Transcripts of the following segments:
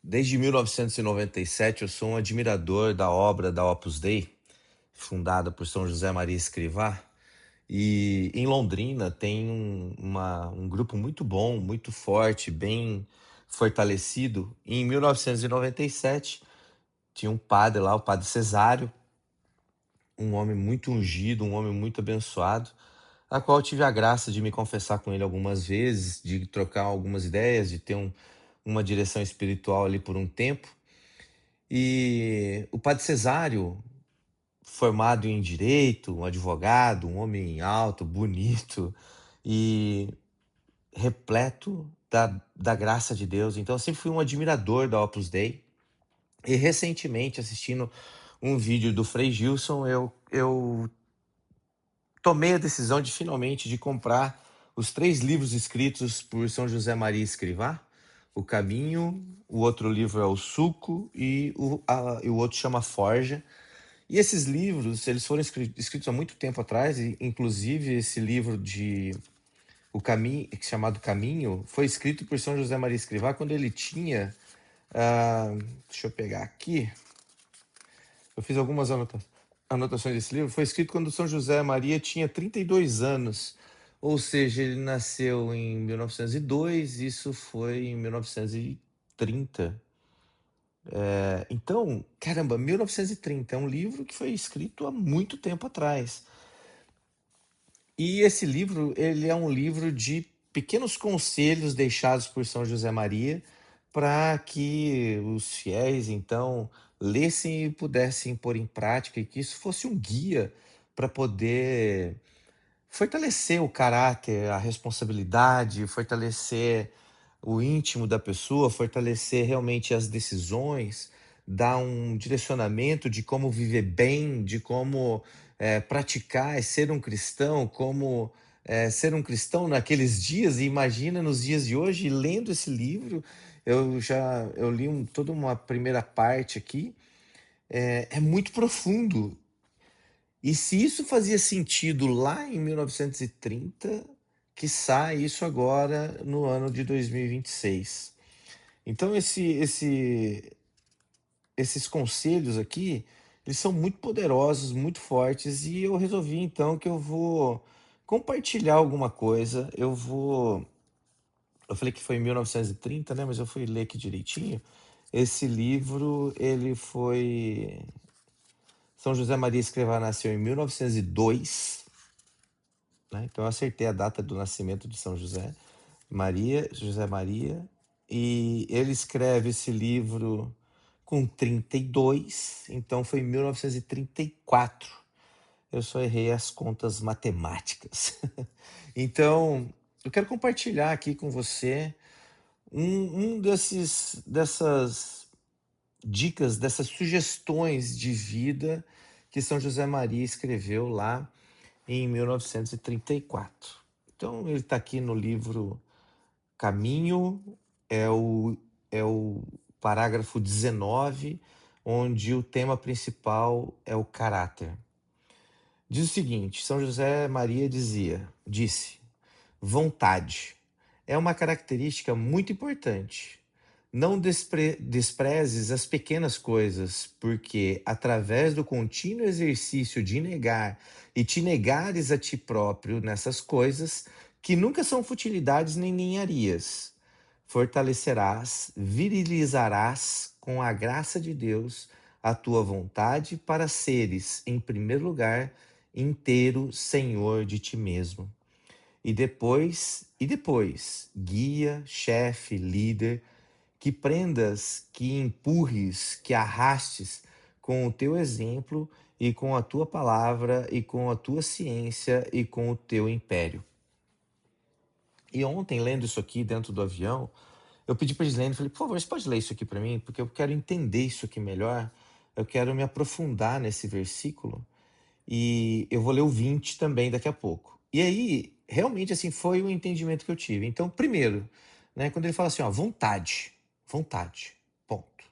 Desde 1997 eu sou um admirador da obra da Opus Dei, fundada por São José Maria Escrivá. E em Londrina tem um grupo muito bom, muito forte, bem fortalecido. E em 1997 tinha um padre lá, o padre Cesário, um homem muito ungido, um homem muito abençoado, a qual eu tive a graça de me confessar com ele algumas vezes, de trocar algumas ideias, de ter uma direção espiritual ali por um tempo. E o padre Cesário, formado em direito, um advogado, um homem alto, bonito e repleto da graça de Deus. Então, eu sempre fui um admirador da Opus Dei. E recentemente, assistindo um vídeo do Frei Gilson, eu tomei a decisão de finalmente de comprar os 3 livros escritos por São José Maria Escrivá: O Caminho, o outro livro é O Suco e o outro chama Forja. E esses livros, eles foram escritos há muito tempo atrás, e inclusive esse livro de O Caminho, chamado Caminho, foi escrito por São José Maria Escrivá quando ele tinha, ah, deixa eu pegar aqui, eu fiz algumas anotações desse livro. Foi escrito quando São José Maria tinha 32 anos, ou seja, ele nasceu em 1902, isso foi em 1930. Então, caramba, 1930 é um livro que foi escrito há muito tempo atrás. E esse livro, ele é um livro de pequenos conselhos deixados por São José Maria para que os fiéis, então, lessem e pudessem pôr em prática, e que isso fosse um guia para poder fortalecer o caráter, a responsabilidade, fortalecer o íntimo da pessoa, fortalecer realmente as decisões, dar um direcionamento de como viver bem, de como praticar e ser um cristão, como ser um cristão naqueles dias. E imagina nos dias de hoje, lendo esse livro, eu li toda uma primeira parte aqui, é muito profundo. E se isso fazia sentido lá em 1930, quiçá isso agora no ano de 2026. Então esses conselhos aqui, eles são muito poderosos, muito fortes, e eu resolvi então que eu vou compartilhar alguma coisa. Eu falei que foi em 1930, né, mas eu fui ler aqui direitinho. Esse livro, ele foi São José Maria Escrivá nasceu em 1902, né? Então eu acertei a data do nascimento de São José José Maria, e ele escreve esse livro com 32, então foi em 1934. Eu só errei as contas matemáticas. Então, eu quero compartilhar aqui com você dessas dicas, dessas sugestões de vida que São José Maria escreveu lá em 1934. Então, ele está aqui no livro Caminho, é o parágrafo 19, onde o tema principal é o caráter. Diz o seguinte: São José Maria disse, vontade é uma característica muito importante. Não desprezes as pequenas coisas, porque através do contínuo exercício de negar e te negares a ti próprio nessas coisas, que nunca são futilidades nem ninharias, fortalecerás, virilizarás com a graça de Deus a tua vontade para seres, em primeiro lugar, inteiro senhor de ti mesmo. E depois, guia, chefe, líder, que prendas, que empurres, que arrastes com o teu exemplo e com a tua palavra e com a tua ciência e com o teu império. E ontem, lendo isso aqui dentro do avião, eu pedi para a Gislene, falei, por favor, você pode ler isso aqui para mim? Porque eu quero entender isso aqui melhor, eu quero me aprofundar nesse versículo, e eu vou ler o 20 também daqui a pouco. E aí, realmente, assim, foi o entendimento que eu tive. Então, primeiro, né, quando ele fala assim, ó, vontade, ponto.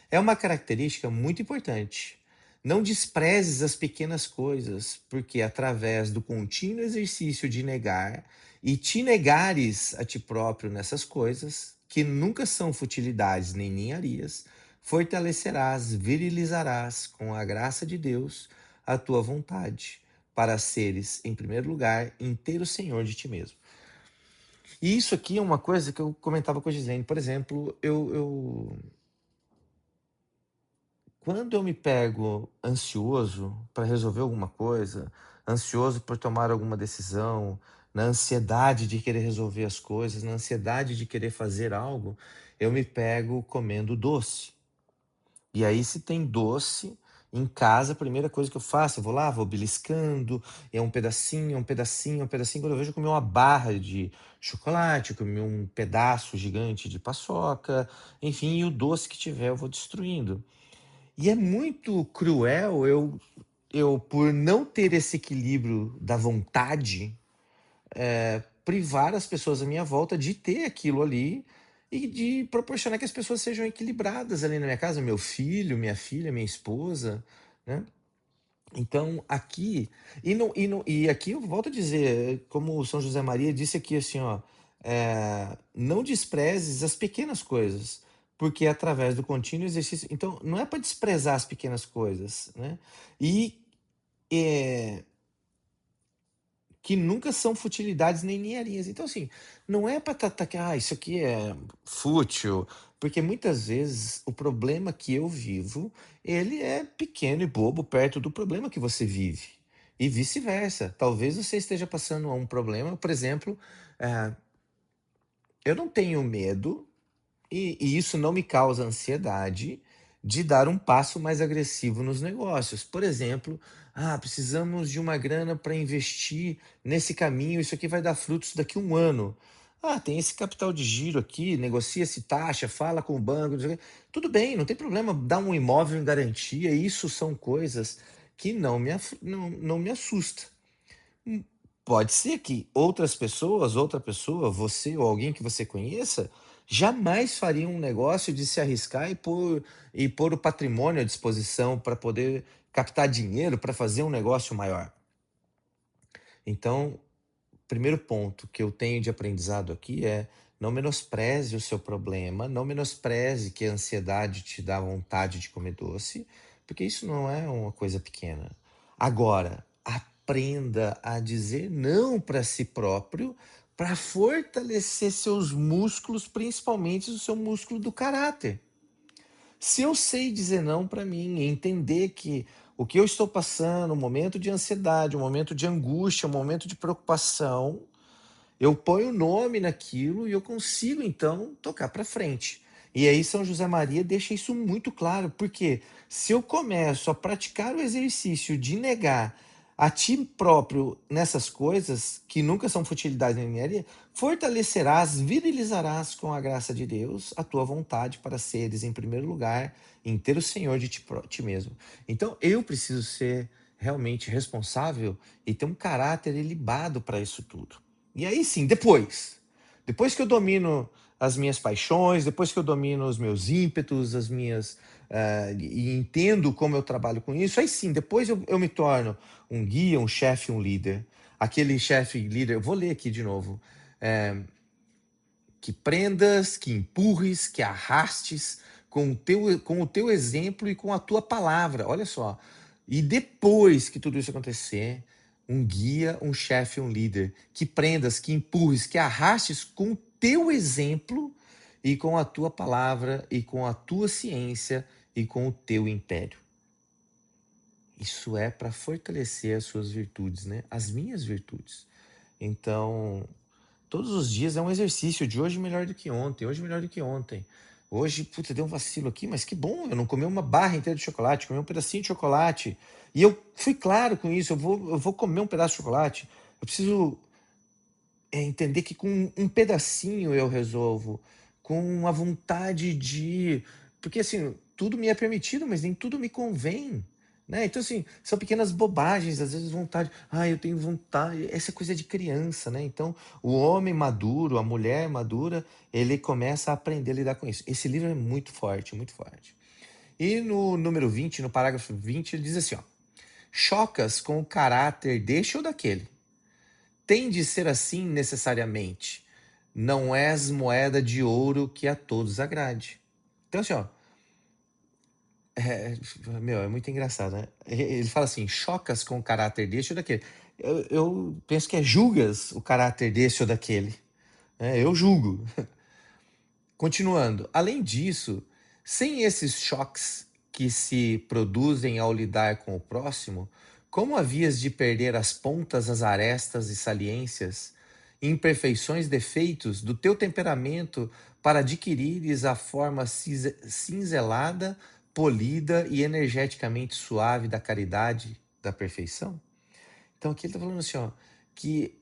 É uma característica muito importante. Não desprezes as pequenas coisas, porque através do contínuo exercício de negar e te negares a ti próprio nessas coisas, que nunca são futilidades nem ninharias, fortalecerás, virilizarás com a graça de Deus a tua vontade, para seres, em primeiro lugar, inteiro senhor de ti mesmo. E isso aqui é uma coisa que eu comentava com a Gislene. Por exemplo, quando eu me pego ansioso para resolver alguma coisa, ansioso por tomar alguma decisão, na ansiedade de querer resolver as coisas, na ansiedade de querer fazer algo, eu me pego comendo doce. E aí, se tem doce em casa, a primeira coisa que eu faço, eu vou lá, vou beliscando, é um pedacinho, um pedacinho, um pedacinho. Quando eu vejo, eu comi uma barra de chocolate, eu comi um pedaço gigante de paçoca, enfim, e o doce que tiver eu vou destruindo. E é muito cruel eu por não ter esse equilíbrio da vontade, privar as pessoas à minha volta de ter aquilo ali e de proporcionar que as pessoas sejam equilibradas ali na minha casa, meu filho, minha filha, minha esposa, né? Então, aqui, e aqui eu volto a dizer, como o São José Maria disse aqui assim, ó, não desprezes as pequenas coisas, porque é através do contínuo exercício. Então, não é para desprezar as pequenas coisas, né? E é, que nunca são futilidades nem ninharias. Então, assim, não é para tratar que, isso aqui é fútil, porque muitas vezes o problema que eu vivo, ele é pequeno e bobo perto do problema que você vive. E vice-versa. Talvez você esteja passando a um problema, por exemplo, eu não tenho medo e isso não me causa ansiedade de dar um passo mais agressivo nos negócios. Por exemplo, precisamos de uma grana para investir nesse caminho, isso aqui vai dar frutos daqui a um ano. Tem esse capital de giro aqui, negocia-se taxa, fala com o banco, não sei o quê. Tudo bem, não tem problema dar um imóvel em garantia, isso são coisas que não me assustam. Pode ser que outras pessoas, outra pessoa, você ou alguém que você conheça, jamais faria um negócio de se arriscar e pôr o patrimônio à disposição para poder captar dinheiro para fazer um negócio maior. Então, primeiro ponto que eu tenho de aprendizado aqui é: não menospreze o seu problema, não menospreze que a ansiedade te dá vontade de comer doce, porque isso não é uma coisa pequena. Agora, aprenda a dizer não para si próprio, para fortalecer seus músculos, principalmente o seu músculo do caráter. Se eu sei dizer não para mim, entender que o que eu estou passando, um momento de ansiedade, um momento de angústia, um momento de preocupação, eu ponho o nome naquilo e eu consigo, então, tocar para frente. E aí São José Maria deixa isso muito claro, porque se eu começo a praticar o exercício de negar a ti próprio nessas coisas, que nunca são futilidade nem ninharia, fortalecerás, virilizarás com a graça de Deus a tua vontade para seres, em primeiro lugar, inteiro senhor de ti mesmo. Então, eu preciso ser realmente responsável e ter um caráter ilibado para isso tudo. E aí sim, depois que eu domino as minhas paixões, depois que eu domino os meus ímpetos, e entendo como eu trabalho com isso, aí sim, depois eu me torno um guia, um chefe, um líder. Aquele chefe líder, eu vou ler aqui de novo. Que prendas, que empurres, que arrastes com o teu exemplo e com a tua palavra. Olha só. E depois que tudo isso acontecer, um guia, um chefe, um líder. Que prendas, que empurres, que arrastes com o teu exemplo e com a tua palavra e com a tua ciência e com o teu império. Isso é para fortalecer as suas virtudes, né? As minhas virtudes. Então, todos os dias é um exercício de hoje melhor do que ontem, hoje melhor do que ontem. Hoje, putz, deu um vacilo aqui, mas que bom, eu não comi uma barra inteira de chocolate, comi um pedacinho de chocolate. E eu fui claro com isso, eu vou comer um pedaço de chocolate. Eu preciso entender que com um pedacinho eu resolvo, com a vontade de. Porque assim, tudo me é permitido, mas nem tudo me convém. Né? Então, assim, são pequenas bobagens, às vezes vontade. Eu tenho vontade. Essa é coisa de criança, né? Então, o homem maduro, a mulher madura, ele começa a aprender a lidar com isso. Esse livro é muito forte, muito forte. E no número 20, no parágrafo 20, ele diz assim: ó, chocas com o caráter deste ou daquele. Tem de ser assim necessariamente. não és moeda de ouro que a todos agrade. Então, assim, ó, é muito engraçado, né? Ele fala assim: chocas com o caráter deste ou daquele. Eu penso que é julgas o caráter desse ou daquele. Né? Eu julgo. Continuando, além disso, sem esses choques que se produzem ao lidar com o próximo, como havias de perder as pontas, as arestas e saliências, imperfeições, defeitos do teu temperamento para adquirires a forma cinzelada, polida e energeticamente suave da caridade, da perfeição? Então aqui ele está falando assim, ó, que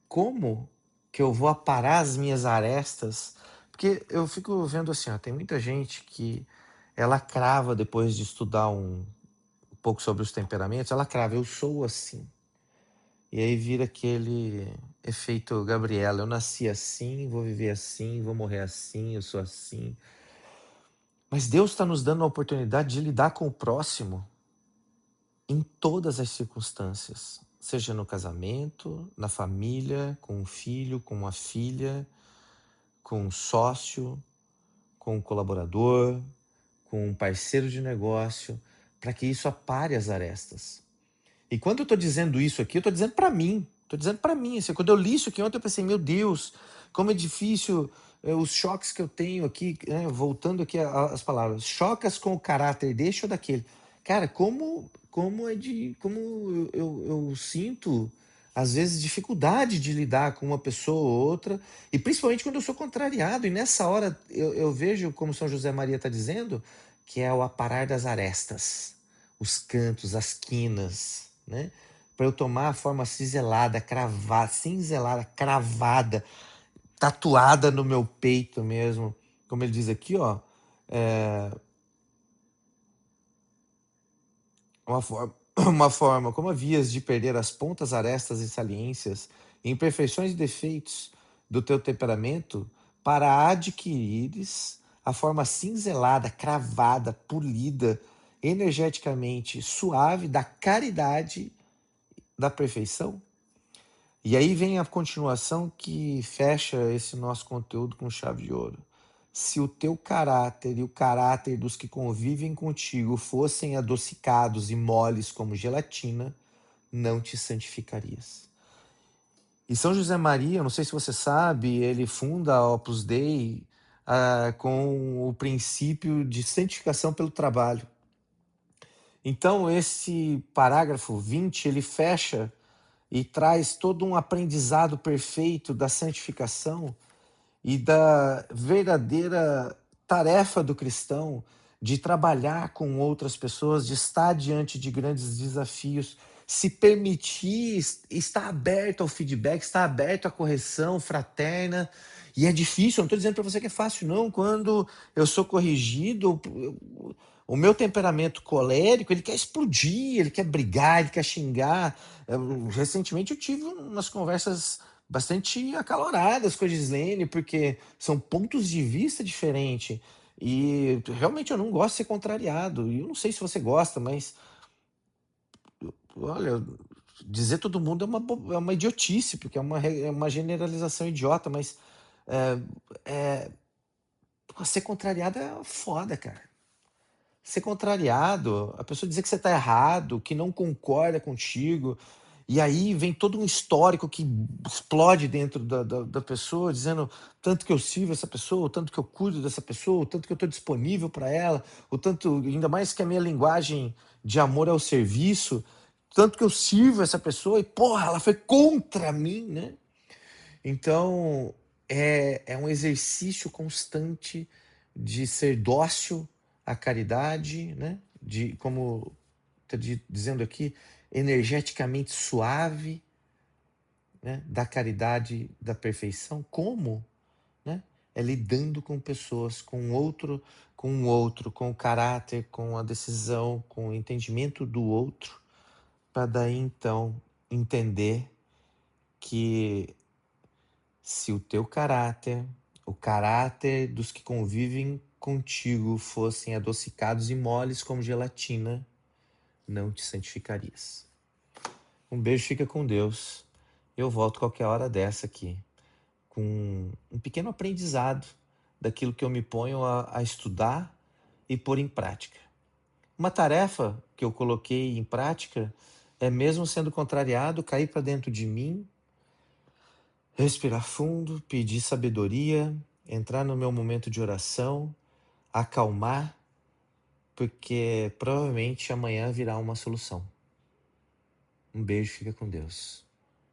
como que eu vou aparar as minhas arestas? Porque eu fico vendo assim, ó, tem muita gente que ela crava depois de estudar um pouco sobre os temperamentos, ela crava, eu sou assim. E aí vira aquele efeito Gabriela, eu nasci assim, vou viver assim, vou morrer assim, eu sou assim. Mas Deus está nos dando a oportunidade de lidar com o próximo em todas as circunstâncias, seja no casamento, na família, com um filho, com uma filha, com um sócio, com um colaborador, com um parceiro de negócio, para que isso apare as arestas. E quando eu estou dizendo isso aqui, eu estou dizendo para mim. Estou dizendo para mim. Assim, quando eu li isso aqui ontem, eu pensei, meu Deus, como é difícil os choques que eu tenho aqui, né, voltando aqui às palavras. Chocas com o caráter deste ou daquele. Cara, como eu sinto, às vezes, dificuldade de lidar com uma pessoa ou outra, e principalmente quando eu sou contrariado. E nessa hora eu vejo, como São José Maria está dizendo, que é o aparar das arestas, os cantos, as quinas, né? Para eu tomar a forma ciselada, cravada, cinzelada, cravada, tatuada no meu peito mesmo. Como ele diz aqui, ó, uma forma, uma forma, como havias de perder as pontas, arestas e saliências, imperfeições e defeitos do teu temperamento, para adquirires a forma cinzelada, cravada, polida, energeticamente suave da caridade da perfeição. E aí vem a continuação que fecha esse nosso conteúdo com chave de ouro. Se o teu caráter e o caráter dos que convivem contigo fossem adocicados e moles como gelatina, não te santificarias. E São José Maria, não sei se você sabe, ele funda a Opus Dei com o princípio de santificação pelo trabalho. Então, esse parágrafo 20, ele fecha e traz todo um aprendizado perfeito da santificação e da verdadeira tarefa do cristão de trabalhar com outras pessoas, de estar diante de grandes desafios, se permitir estar aberto ao feedback, estar aberto à correção fraterna. E é difícil, eu não estou dizendo para você que é fácil, não. Quando eu sou corrigido, o meu temperamento colérico, ele quer explodir, ele quer brigar, ele quer xingar. Recentemente eu tive umas conversas bastante acaloradas com a Gislene, porque são pontos de vista diferentes. E realmente eu não gosto de ser contrariado. E eu não sei se você gosta, mas olha, dizer todo mundo é uma idiotice, porque é uma generalização idiota, mas ser contrariado é foda, cara. Ser contrariado, a pessoa dizer que você está errado, que não concorda contigo, e aí vem todo um histórico que explode dentro da pessoa, dizendo tanto que eu sirvo essa pessoa, o tanto que eu cuido dessa pessoa, o tanto que eu estou disponível para ela, o tanto, ainda mais que a minha linguagem de amor é o serviço, tanto que eu sirvo essa pessoa e, porra, ela foi contra mim, né? Então, é um exercício constante de ser dócil à caridade, né? De, como está dizendo aqui, energeticamente suave, né? Da caridade, da perfeição. Como? Né? É lidando com pessoas, com o outro, com o caráter, com a decisão, com o entendimento do outro, para daí então entender que se o teu caráter, o caráter dos que convivem contigo fossem adocicados e moles como gelatina, não te santificarias. Um beijo, fica com Deus. Eu volto qualquer hora dessa aqui, com um pequeno aprendizado daquilo que eu me ponho a estudar e pôr em prática. Uma tarefa que eu coloquei em prática é, mesmo sendo contrariado, cair para dentro de mim, respirar fundo, pedir sabedoria, entrar no meu momento de oração, acalmar, porque provavelmente amanhã virá uma solução. Um beijo, fica com Deus.